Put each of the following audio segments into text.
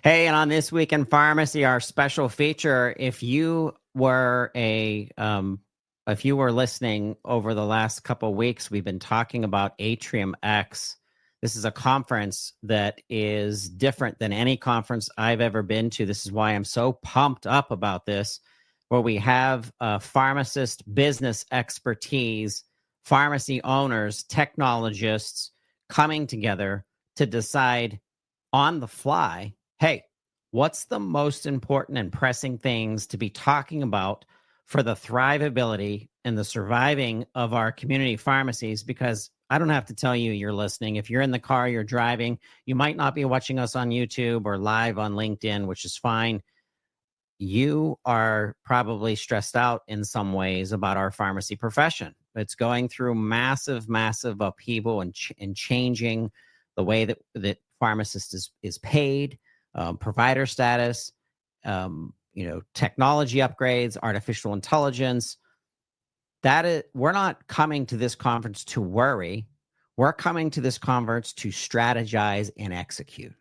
Hey, and on This Week in Pharmacy, our special feature, if you were listening over the last couple of weeks, we've been talking about ATRIUMX. This is a conference that is different than any conference I've ever been to. This is why I'm so pumped up about this, where we have pharmacist business expertise, pharmacy owners, technologists coming together to decide on the fly, hey, what's the most important and pressing things to be talking about for the thrivability and the surviving of our community pharmacies? Because I don't have to tell you, you're listening. If you're in the car, you're driving, you might not be watching us on YouTube or live on LinkedIn, which is fine. You are probably stressed out in some ways about our pharmacy profession. It's going through massive upheaval and changing the way that pharmacist is paid, provider status, technology upgrades, artificial intelligence. We're not coming to this conference to worry. We're coming to this conference to strategize and execute.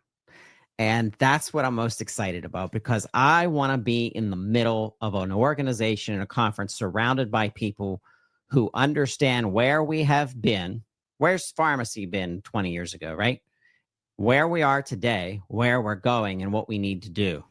And that's what I'm most excited about, because I want to be in the middle of an organization and a conference surrounded by people who understand where we have been. Where's pharmacy been 20 years ago, right? Where we are today, where we're going, and what we need to do.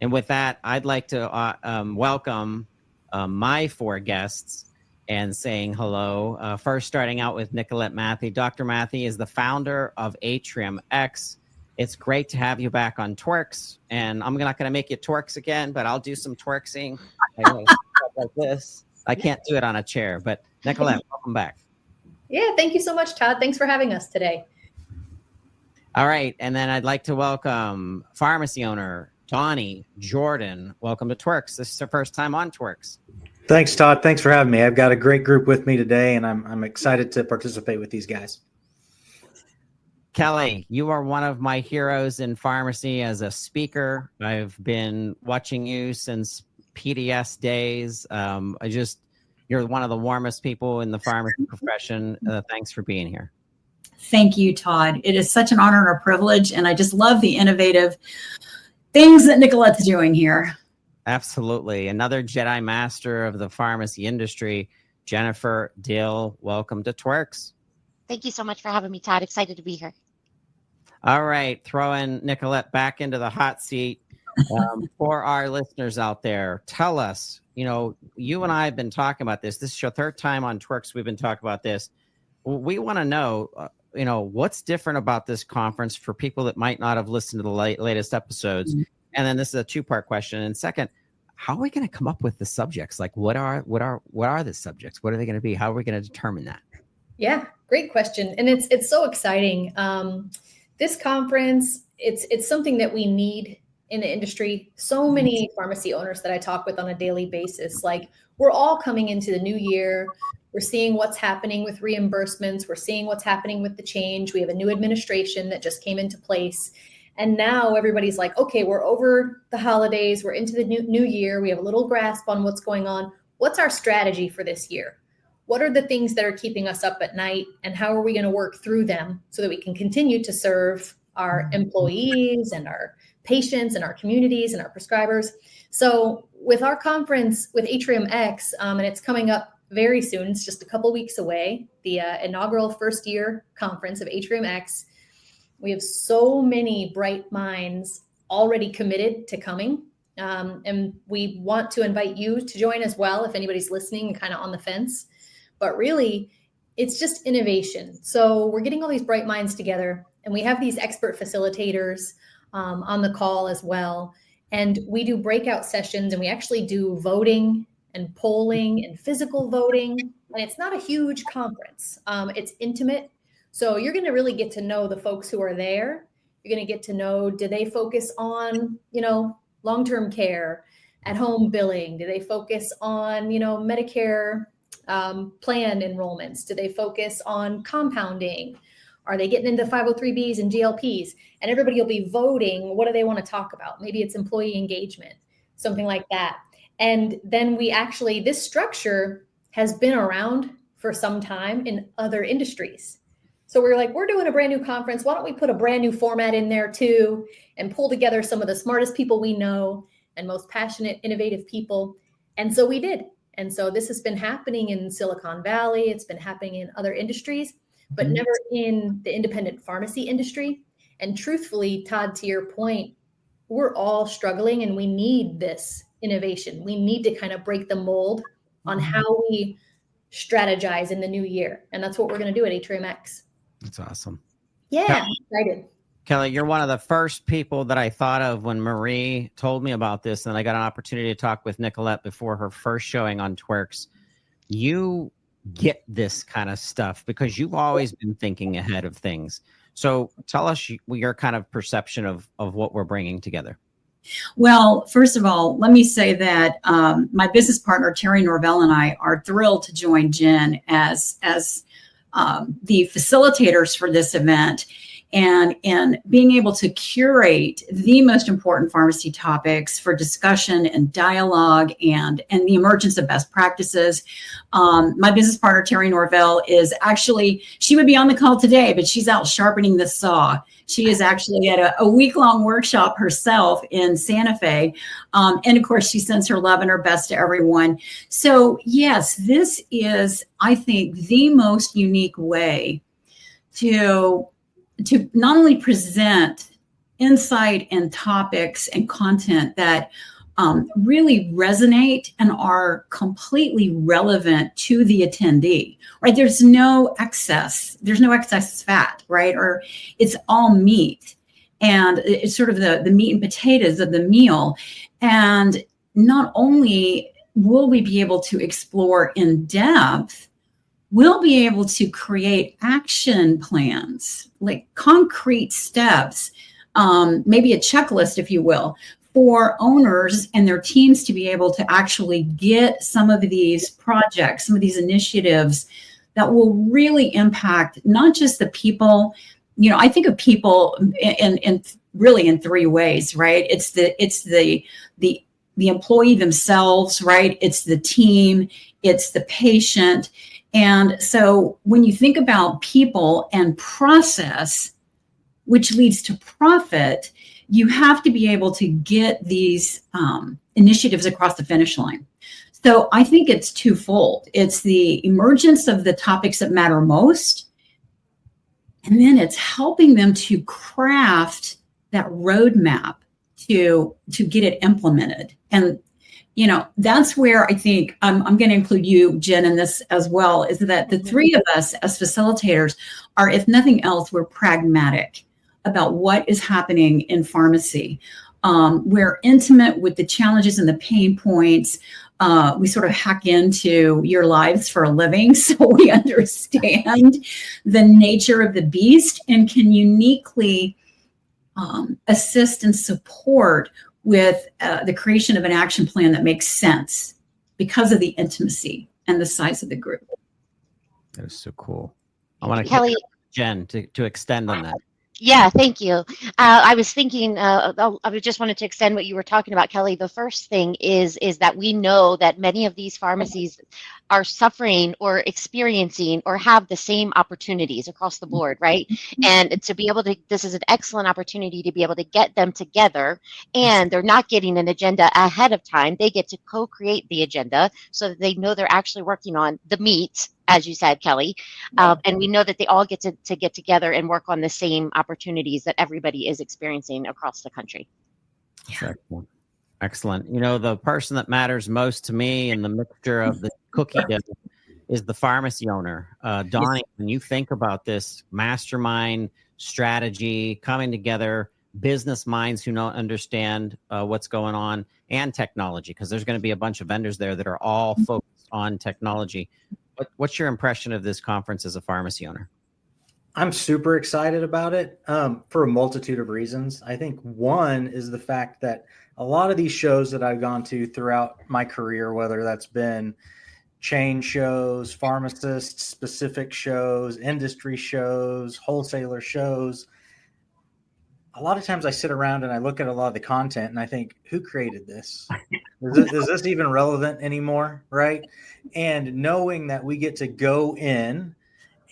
And with that, I'd like to welcome my four guests and saying hello. First, starting out with Nicolette Matthey. Dr. Matthey is the founder of ATRIUMX. It's great to have you back on TWIRx. And I'm not going to make you TWIRx again, but I'll do some TWIRxing like this. I can't do it on a chair, but Nicolette, welcome back. Yeah, thank you so much, Todd. Thanks for having us today. All right. And then I'd like to welcome pharmacy owner Donnie Jordan. Welcome to TWIRx. This is your first time on TWIRx. Thanks, Todd. Thanks for having me. I've got a great group with me today, and I'm excited to participate with these guys. Kelly, you are one of my heroes in pharmacy as a speaker. I've been watching you since PDS days. You're one of the warmest people in the pharmacy profession. Thanks for being here. Thank you, Todd. It is such an honor and a privilege, and I just love the innovative things that Nicolette's doing here. Absolutely. Another Jedi Master of the pharmacy industry, Jennifer Dill. Welcome to TWIRx. Thank you so much for having me, Todd. Excited to be here. All right. Throwing Nicolette back into the hot seat. For our listeners out there, tell us, you and I have been talking about this. This is your third time on TWIRx. We've been talking about this. We want to know, what's different about this conference for people that might not have listened to the latest episodes. Mm-hmm. And then this is a two-part question. And second, how are we going to come up with the subjects? Like, what are the subjects? What are they going to be? How are we going to determine that? Yeah, great question. And it's so exciting. This conference, it's something that we need in the industry. So many pharmacy owners that I talk with on a daily basis, like, we're all coming into the new year. We're seeing what's happening with reimbursements. We're seeing what's happening with the change. We have a new administration that just came into place. And now everybody's like, okay, we're over the holidays. We're into the new year. We have a little grasp on what's going on. What's our strategy for this year? What are the things that are keeping us up at night? And how are we going to work through them so that we can continue to serve our employees and our patients and our communities and our prescribers? So with our conference with ATRIUMX, and it's coming up very soon, it's just a couple weeks away, the inaugural first year conference of ATRIUMX. We have so many bright minds already committed to coming. And we want to invite you to join as well if anybody's listening and kind of on the fence. But really, it's just innovation. So we're getting all these bright minds together, and we have these expert facilitators on the call as well. And we do breakout sessions, and we actually do voting and polling and physical voting. And it's not a huge conference. It's intimate. So you're going to really get to know the folks who are there. You're going to get to know, do they focus on, long-term care, at-home billing? Do they focus on, Medicare plan enrollments? Do they focus on compounding? Are they getting into 503Bs and GLPs? And everybody will be voting. What do they want to talk about? Maybe it's employee engagement, something like that. And then this structure has been around for some time in other industries. So we're like, we're doing a brand new conference. Why don't we put a brand new format in there too and pull together some of the smartest people we know and most passionate, innovative people? And so we did. And so this has been happening in Silicon Valley. It's been happening in other industries, but never in the independent pharmacy industry. And truthfully, Todd, to your point, we're all struggling and we need this innovation. We need to kind of break the mold on how we strategize in the new year. And that's what we're going to do at ATRIUMX. That's awesome. Yeah, I'm excited. Kelly, you're one of the first people that I thought of when Marie told me about this, and I got an opportunity to talk with Nicolette before her first showing on TWIRx. You get this kind of stuff because you've always been thinking ahead of things. So tell us your kind of perception of what we're bringing together. Well, first of all, let me say that my business partner, Terry Norvell, and I are thrilled to join Jen as the facilitators for this event, and being able to curate the most important pharmacy topics for discussion and dialogue and the emergence of best practices. My business partner, Terry Norvell, is actually, she would be on the call today, but she's out sharpening the saw. She is actually at a week-long workshop herself in Santa Fe. And of course, she sends her love and her best to everyone. So yes, this is, I think, the most unique way to not only present insight and topics and content that really resonate and are completely relevant to the attendee, right? There's no excess fat, right? Or it's all meat. And it's sort of the meat and potatoes of the meal. And not only will we be able to explore in depth, we'll be able to create action plans, like concrete steps, maybe a checklist, if you will, for owners and their teams to be able to actually get some of these projects, some of these initiatives that will really impact not just the people. You know, I think of people in really in three ways, right? It's the employee themselves, right? It's the team, it's the patient. And so when you think about people and process, which leads to profit, you have to be able to get these initiatives across the finish line. So I think it's twofold. It's the emergence of the topics that matter most, and then it's helping them to craft that roadmap to get it implemented. And you know, that's where I think I'm going to include you, Jen, in this as well, is that the three of us as facilitators are, if nothing else, we're pragmatic about what is happening in pharmacy. We're intimate with the challenges and the pain points. We sort of hack into your lives for a living, so we understand the nature of the beast and can uniquely assist and support with the creation of an action plan that makes sense because of the intimacy and the size of the group. That is so cool. I want to Kelly, Jen to extend on that. Yeah, thank you. I was thinking, I just wanted to extend what you were talking about, Kelly. The first thing is that we know that many of these pharmacies are suffering or experiencing or have the same opportunities across the board, right? And to be able to, this is an excellent opportunity to be able to get them together, and they're not getting an agenda ahead of time. They get to co-create the agenda so that they know they're actually working on the meat, as you said, Kelly. And we know that they all get to get together and work on the same opportunities that everybody is experiencing across the country. Excellent. Excellent. You know, the person that matters most to me in the mixture of the cookie dough is the pharmacy owner. Donnie, when you think about this mastermind strategy coming together, business minds who don't understand what's going on, and technology, because there's going to be a bunch of vendors there that are all focused on technology. What's your impression of this conference as a pharmacy owner? I'm super excited about it for a multitude of reasons. I think one is the fact that a lot of these shows that I've gone to throughout my career, whether that's been chain shows, pharmacist-specific shows, industry shows, wholesaler shows, a lot of times I sit around and I look at a lot of the content and I think, who created this? Is this even relevant anymore, right? And knowing that we get to go in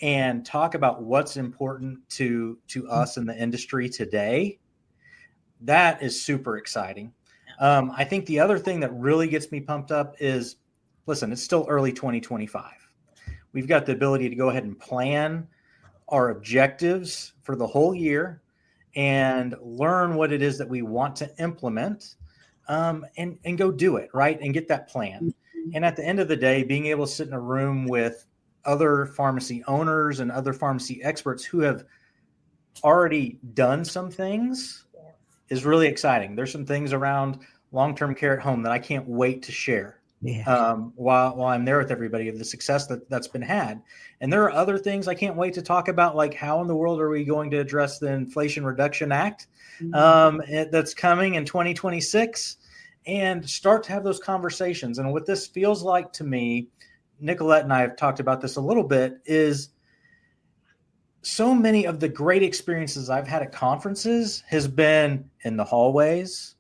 and talk about what's important to us in the industry today, that is super exciting. I think the other thing that really gets me pumped up is, listen, it's still early 2025. We've got the ability to go ahead and plan our objectives for the whole year and learn what it is that we want to implement, and go do it, right? And get that plan. And at the end of the day, being able to sit in a room with other pharmacy owners and other pharmacy experts who have already done some things is really exciting. There's some things around long-term care at home that I can't wait to share. While I'm there with everybody, of the success that's been had. And there are other things I can't wait to talk about, like how in the world are we going to address the Inflation Reduction Act that's coming in 2026, and start to have those conversations. And what this feels like to me, Nicolette and I have talked about this a little bit, is so many of the great experiences I've had at conferences has been in the hallways,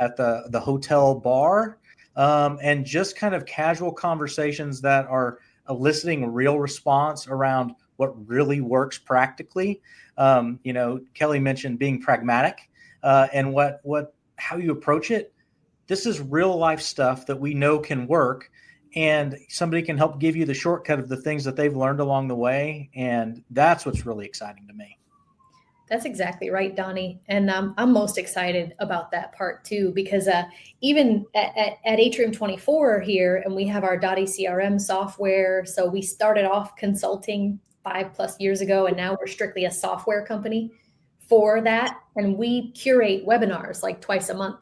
at the hotel bar, and just kind of casual conversations that are eliciting a real response around what really works practically. Kelly mentioned being pragmatic, and how you approach it. This is real life stuff that we know can work, and somebody can help give you the shortcut of the things that they've learned along the way. And that's what's really exciting to me. That's exactly right, Donnie. And I'm most excited about that part too, because even at Atrium 24 here, and we have our Dottie CRM software. So we started off consulting 5+ years ago, and now we're strictly a software company for that. And we curate webinars like twice a month.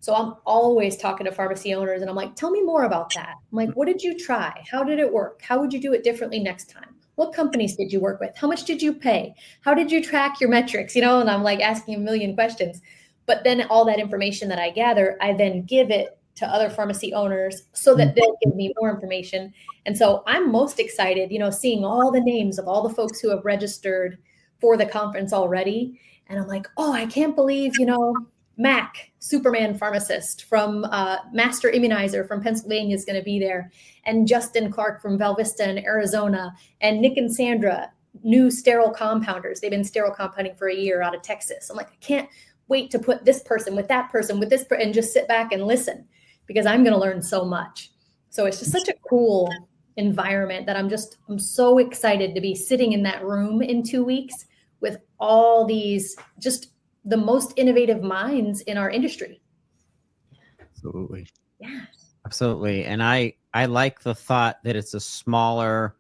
So I'm always talking to pharmacy owners, and I'm like, tell me more about that. I'm like, what did you try? How did it work? How would you do it differently next time? What companies did you work with? How much did you pay? How did you track your metrics? And I'm like asking a million questions. But then all that information that I gather, I then give it to other pharmacy owners so that they'll give me more information. And so I'm most excited, seeing all the names of all the folks who have registered for the conference already. And I'm like, oh, I can't believe, Mac, Superman pharmacist from Master Immunizer from Pennsylvania is going to be there. And Justin Clark from Val Vista in Arizona. And Nick and Sandra, new sterile compounders. They've been sterile compounding for a year out of Texas. I'm like, I can't wait to put this person with that person with this and just sit back and listen, because I'm going to learn so much. So it's just such a cool environment that I'm so excited to be sitting in that room in 2 weeks with all these just the most innovative minds in our industry. Absolutely. Yeah. Absolutely. And I like the thought that it's a smaller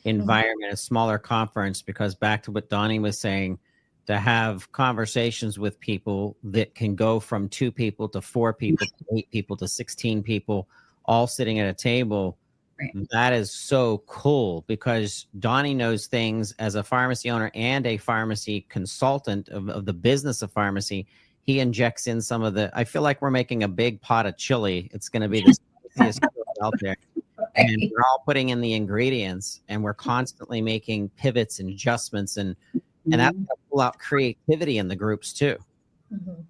environment, a smaller conference, because back to what Donnie was saying, to have conversations with people that can go from 2 people to 4 people, to 8 people to 16 people, all sitting at a table. Right. That is so cool, because Donnie knows things as a pharmacy owner and a pharmacy consultant of the business of pharmacy. He injects in some of I feel like we're making a big pot of chili. It's going to be the spiciest out there. And we're all putting in the ingredients, and we're constantly making pivots and adjustments, and that's going to pull out creativity in the groups too. Mm-hmm.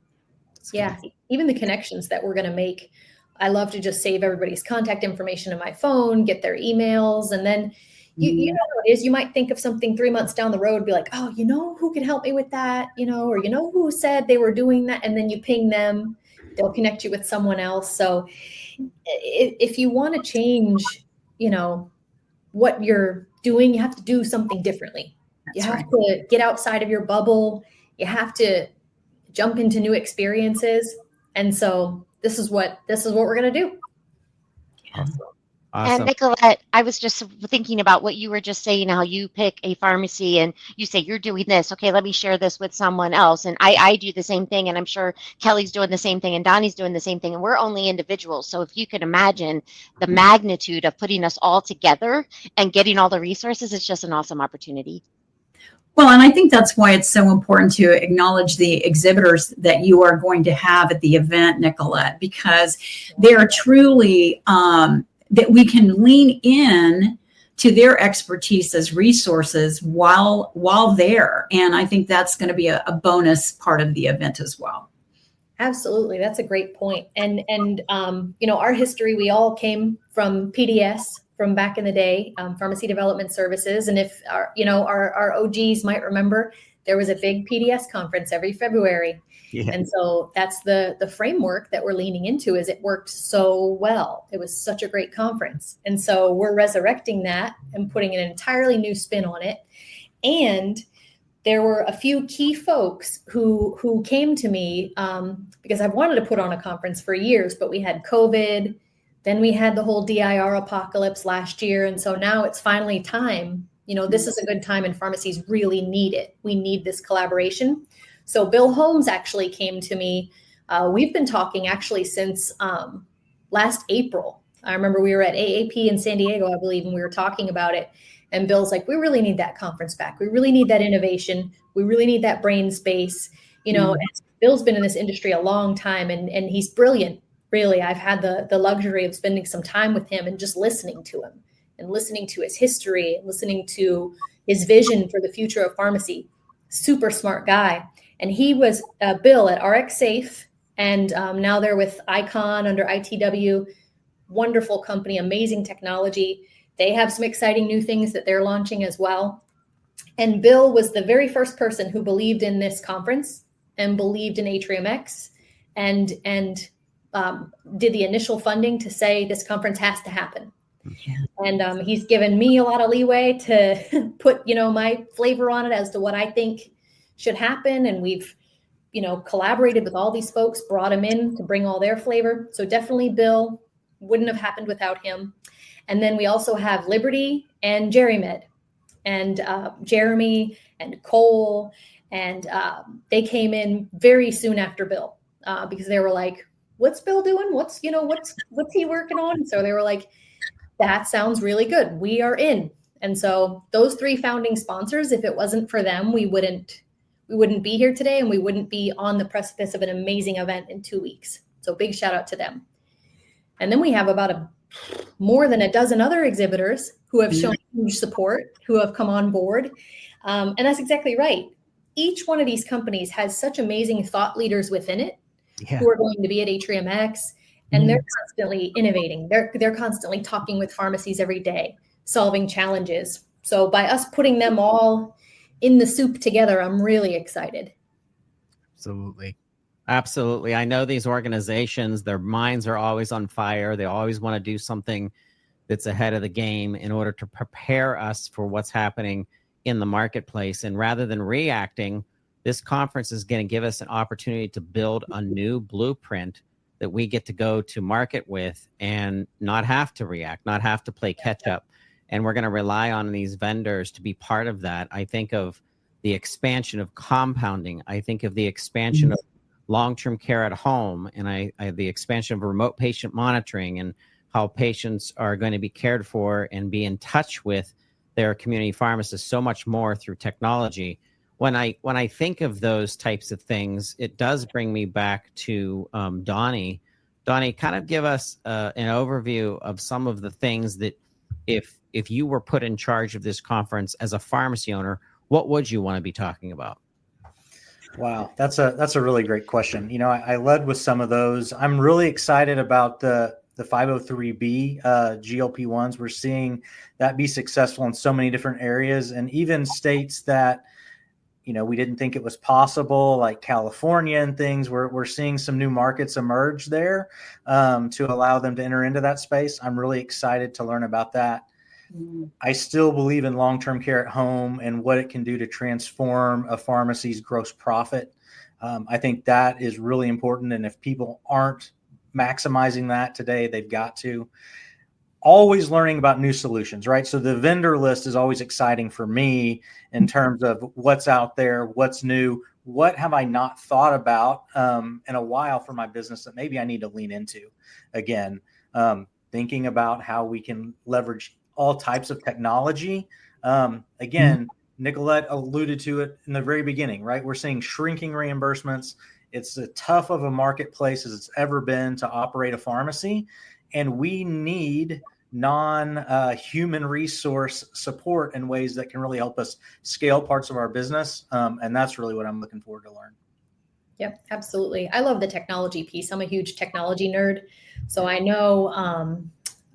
Yeah, even the connections that we're going to make. I love to just save everybody's contact information in my phone, get their emails, and then you know what it is. You might think of something 3 months down the road, be like, oh, who can help me with that? Or who said they were doing that, and then you ping them. They'll connect you with someone else. So if you want to change, what you're doing, you have to do something differently. You have to get outside of your bubble. You have to jump into new experiences. And so this is what we're going to do. Awesome. And Nicolette, I was just thinking about what you were just saying, how you pick a pharmacy and you say, you're doing this. Okay, let me share this with someone else. And I do the same thing. And I'm sure Kelly's doing the same thing and Donnie's doing the same thing. And we're only individuals. So if you could imagine the magnitude of putting us all together and getting all the resources, it's just an awesome opportunity. Well, and I think that's why it's so important to acknowledge the exhibitors that you are going to have at the event, Nicolette, because they are truly that we can lean in to their expertise as resources while there. And I think that's going to be a bonus part of the event as well. Absolutely. That's a great point. And our history, we all came from PDS, from back in the day, Pharmacy Development Services. And if our OGs might remember, there was a big PDS conference every February. Yeah. And so that's the framework that we're leaning into. Is it worked so well. It was such a great conference. And so we're resurrecting that and putting an entirely new spin on it. And there were a few key folks who came to me because I wanted to put on a conference for years, but we had COVID. Then we had the whole DIR apocalypse last year. And so now it's finally time. This is a good time, and pharmacies really need it. We need this collaboration. So Bill Holmes actually came to me. We've been talking actually since last April. I remember we were at AAP in San Diego, I believe, and we were talking about it. And Bill's like, we really need that conference back. We really need that innovation. We really need that brain space. And Bill's been in this industry a long time, and he's brilliant. Really, I've had the luxury of spending some time with him and just listening to him and listening to his history and listening to his vision for the future of pharmacy. Super smart guy. And he was Bill at RX Safe, and now they're with Icon under ITW. Wonderful company, amazing technology. They have some exciting new things that they're launching as well. And Bill was the very first person who believed in this conference and believed in ATRIUMX and did the initial funding to say this conference has to happen. Yeah. And he's given me a lot of leeway to put, my flavor on it as to what I think should happen. And we've, collaborated with all these folks, brought them in to bring all their flavor. So definitely Bill, wouldn't have happened without him. And then we also have Liberty and GeriMed, and Jeremy and Cole, and they came in very soon after Bill because they were like, "What's Bill doing? What's he working on?" So they were like, "That sounds really good. We are in." And so those three founding sponsors, if it wasn't for them, we wouldn't be here today, and we wouldn't be on the precipice of an amazing event in 2 weeks. So big shout out to them. And then we have about more than a dozen other exhibitors who have shown huge support, who have come on board. And that's exactly right. Each one of these companies has such amazing thought leaders within it who are going to be at ATRIUMX, and they're constantly innovating. They're constantly talking with pharmacies every day, solving challenges. So by us putting them all in the soup together, I'm really excited. Absolutely. I know these organizations, their minds are always on fire. They always want to do something that's ahead of the game in order to prepare us for what's happening in the marketplace. And rather than reacting, this conference is going to give us an opportunity to build a new blueprint that we get to go to market with and not have to react, not have to play catch up. And we're going to rely on these vendors to be part of that. I think of the expansion of compounding. I think of the expansion of long-term care at home, and I the expansion of remote patient monitoring, and how patients are going to be cared for and be in touch with their community pharmacists so much more through technology. When I think of those types of things, it does bring me back to Donnie. Donnie, kind of give us an overview of some of the things that if you were put in charge of this conference as a pharmacy owner, what would you want to be talking about? Wow, that's a really great question. I led with some of those. I'm really excited about the 503B GLP-1s. We're seeing that be successful in so many different areas, and even states that we didn't think it was possible, like California and things. We're seeing some new markets emerge there to allow them to enter into that space. I'm really excited to learn about that. I still believe in long-term care at home and what it can do to transform a pharmacy's gross profit. I think that is really important. And if people aren't maximizing that today, they've got to. Always learning about new solutions, right? So the vendor list is always exciting for me in terms of what's out there, what's new, what have I not thought about in a while for my business that maybe I need to lean into again. Thinking about how we can leverage all types of technology. Again, Nicolette alluded to it in the very beginning, right? We're seeing shrinking reimbursements. It's as tough of a marketplace as it's ever been to operate a pharmacy. And we need non-human resource support in ways that can really help us scale parts of our business. And that's really what I'm looking forward to learn. Yep, absolutely. I love the technology piece. I'm a huge technology nerd. So I know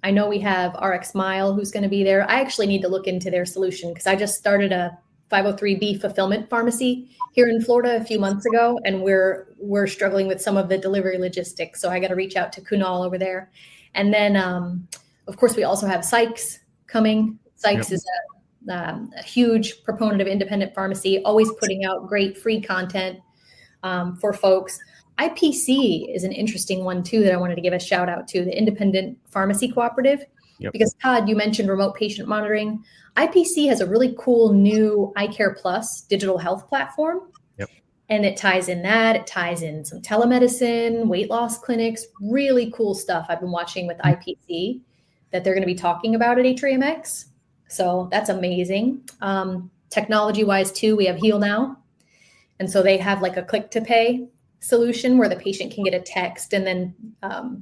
I know we have RX Mile who's going to be there. I actually need to look into their solution because I just started a 503B fulfillment pharmacy here in Florida a few months ago, and we're struggling with some of the delivery logistics. So I got to reach out to Kunal over there. And then, of course, we also have Sykes coming. Sykes is a huge proponent of independent pharmacy, always putting out great free content for folks. IPC is an interesting one too that I wanted to give a shout out to, the Independent Pharmacy Cooperative. Yep. Because Todd, you mentioned remote patient monitoring. IPC has a really cool new iCare Plus digital health platform. Yep. And it ties in that. It ties in some telemedicine, weight loss clinics, really cool stuff I've been watching with IPC that they're going to be talking about at ATRIUMX. So that's amazing. Technology-wise too, we have Heal Now. And so they have like a click to pay solution where the patient can get a text and then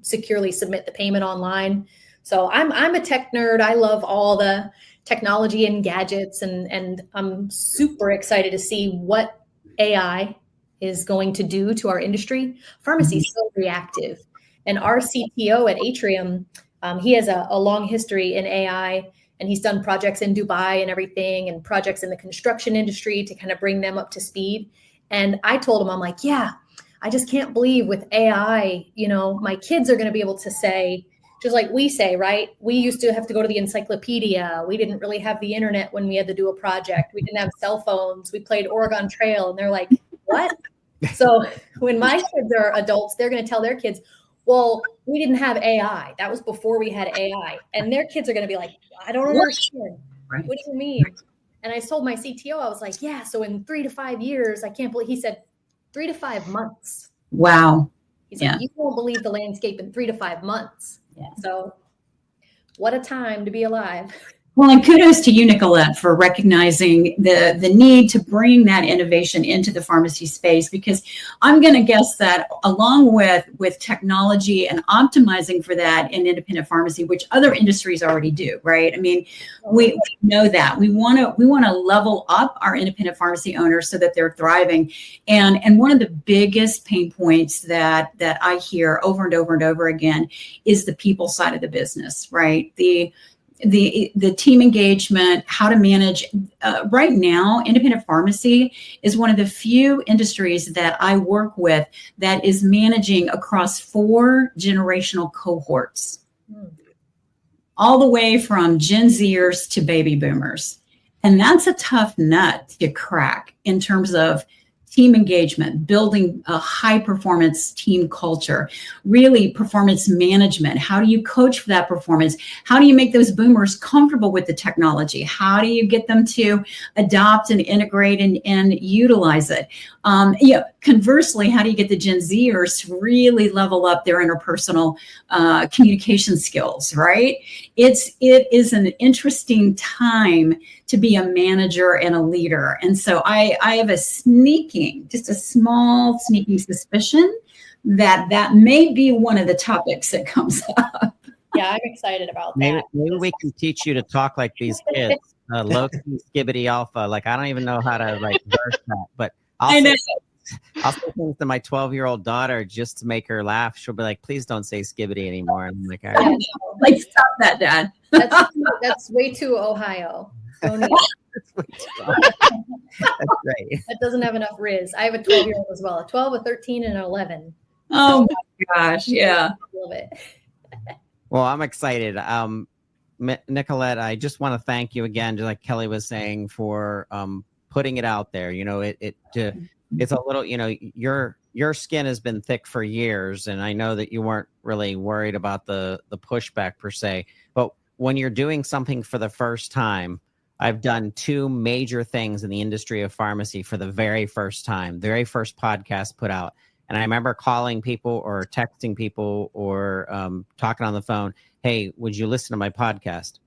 securely submit the payment online. So I'm a tech nerd. I love all the technology and gadgets, and I'm super excited to see what AI is going to do to our industry. Pharmacy is so reactive. And our CTO at Atrium, he has a long history in AI, and he's done projects in Dubai and everything, and projects in the construction industry to kind of bring them up to speed. And I told him, I'm like, yeah, I just can't believe with AI, my kids are going to be able to say, just like we say, right? We used to have to go to the encyclopedia. We didn't really have the internet when we had to do a project. We didn't have cell phones. We played Oregon Trail. And they're like, what? So when my kids are adults, they're going to tell their kids, well, we didn't have AI. That was before we had AI. And their kids are going to be like, I don't understand. Right. What do you mean? And I told my CTO, I was like, yeah, so in 3 to 5 years, I can't believe, he said 3 to 5 months. Wow. He's like, you won't believe the landscape in 3 to 5 months. Yeah. So what a time to be alive. Well, and kudos to you, Nicolette, for recognizing the need to bring that innovation into the pharmacy space, because I'm going to guess that along with technology and optimizing for that in independent pharmacy, which other industries already do, right? I mean, we know that we want to level up our independent pharmacy owners so that they're thriving. And one of the biggest pain points that I hear over and over and over again is the people side of the business, right? The team engagement, how to manage. Right now, independent pharmacy is one of the few industries that I work with that is managing across 4 generational cohorts, all the way from Gen Zers to baby boomers. And that's a tough nut to crack in terms of team engagement, building a high performance team culture, really performance management. How do you coach for that performance? How do you make those boomers comfortable with the technology? How do you get them to adopt and integrate and utilize it? Conversely, how do you get the Gen Zers to really level up their interpersonal communication skills, right? It is an interesting time to be a manager and a leader. And so I have just a small sneaking suspicion that may be one of the topics that comes up. Yeah, I'm excited about that. Maybe we can teach you to talk like these kids, low key skibbity alpha. Like, I don't even know how to verse that, but I'll say things to my 12-year-old daughter just to make her laugh. She'll be like, please don't say skibbity anymore. And I'm like, all right. Like, stop that, Dad. That's way too Ohio. Don't even. That's great. That doesn't have enough Riz. I have a 12-year-old as well, a 12, a 13, and an 11. Oh my gosh, yeah. I love it. Well, I'm excited. Nicolette, I just want to thank you again, just like Kelly was saying, for putting it out there. It's a little, your skin has been thick for years, and I know that you weren't really worried about the pushback per se. But when you're doing something for the first time, I've done 2 major things in the industry of pharmacy for the very first time, very first podcast put out. And I remember calling people or texting people or talking on the phone, hey, would you listen to my podcast?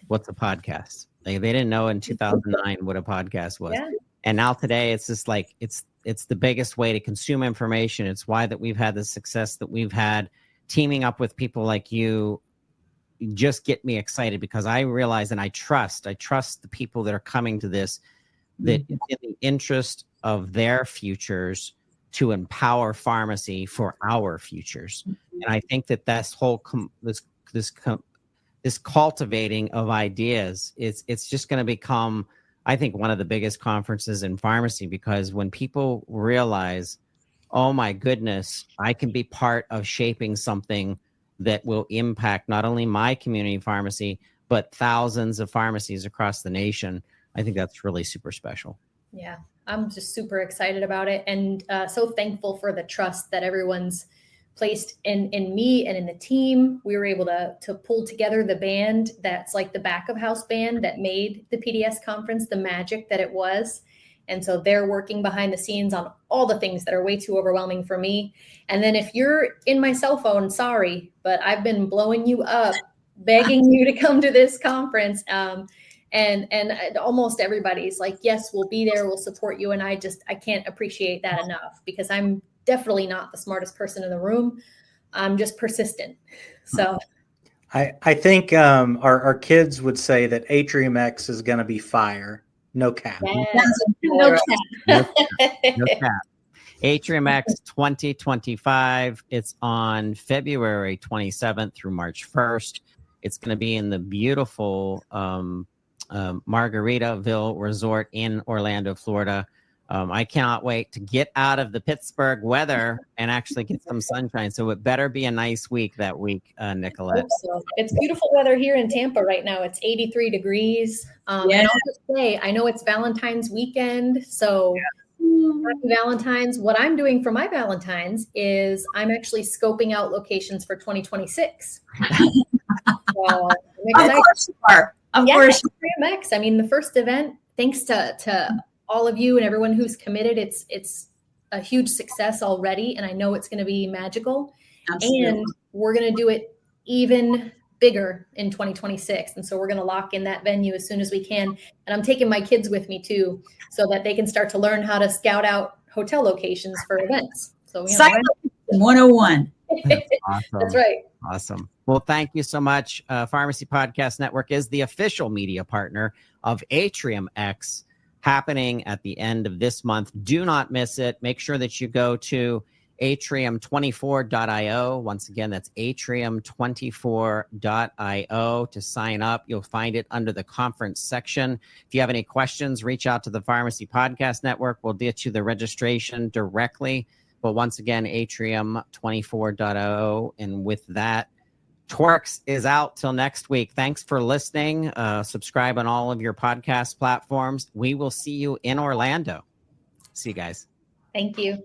What's a podcast? They didn't know in 2009 what a podcast was. Yeah. And now today it's just like, it's the biggest way to consume information. It's why that we've had the success that we've had. Teaming up with people like you just get me excited, because I realize and I trust the people that are coming to this, that it's in the interest of their futures to empower pharmacy for our futures. And I think that that's this cultivating of ideas. It's just going to become, I think, one of the biggest conferences in pharmacy, because when people realize, oh my goodness, I can be part of shaping something that will impact not only my community pharmacy, but thousands of pharmacies across the nation. I think that's really super special. Yeah, I'm just super excited about it, and so thankful for the trust that everyone's placed in me and in the team. We were able to pull together the band that's like the back of house band that made the PDS conference the magic that it was. And so they're working behind the scenes on all the things that are way too overwhelming for me. And then if you're in my cell phone, sorry, but I've been blowing you up, begging you to come to this conference. And almost everybody's like, yes, we'll be there, we'll support you. And I can't appreciate that enough, because I'm definitely not the smartest person in the room. I'm just persistent. So I think our kids would say that ATRIUMX is going to be fire. No cap. yes. No cap. No cap. ATRIUMX 2025. It's on February 27th through March 1st. It's going to be in the beautiful Margaritaville Resort in Orlando, Florida. I cannot wait to get out of the Pittsburgh weather and actually get some sunshine. So it better be a nice week that week, Nicolette. So. It's beautiful weather here in Tampa right now. It's 83 degrees. And I'll just say, I know it's Valentine's weekend, so happy Valentine's. What I'm doing for my Valentine's is I'm actually scoping out locations for 2026. So Of course you are. Of course. ATRIUMX. I mean, the first event, thanks to all of you and everyone who's committed, it's a huge success already, and I know it's going to be magical. Absolutely. And we're going to do it even bigger in 2026, and so we're going to lock in that venue as soon as we can. And I'm taking my kids with me too, so that they can start to learn how to scout out hotel locations for events. So 101. Awesome. That's right. Awesome. Well, thank you so much. Pharmacy Podcast Network is the official media partner of ATRIUMX, happening at the end of this month. Do not miss it. Make sure that you go to atrium24.io. Once again, that's atrium24.io to sign up. You'll find it under the conference section. If you have any questions, reach out to the Pharmacy Podcast Network. We'll get you the registration directly. But once again, atrium24.io. And with that, TWIRx is out till next week. Thanks for listening. Subscribe on all of your podcast platforms. We will see you in Orlando. See you guys. Thank you.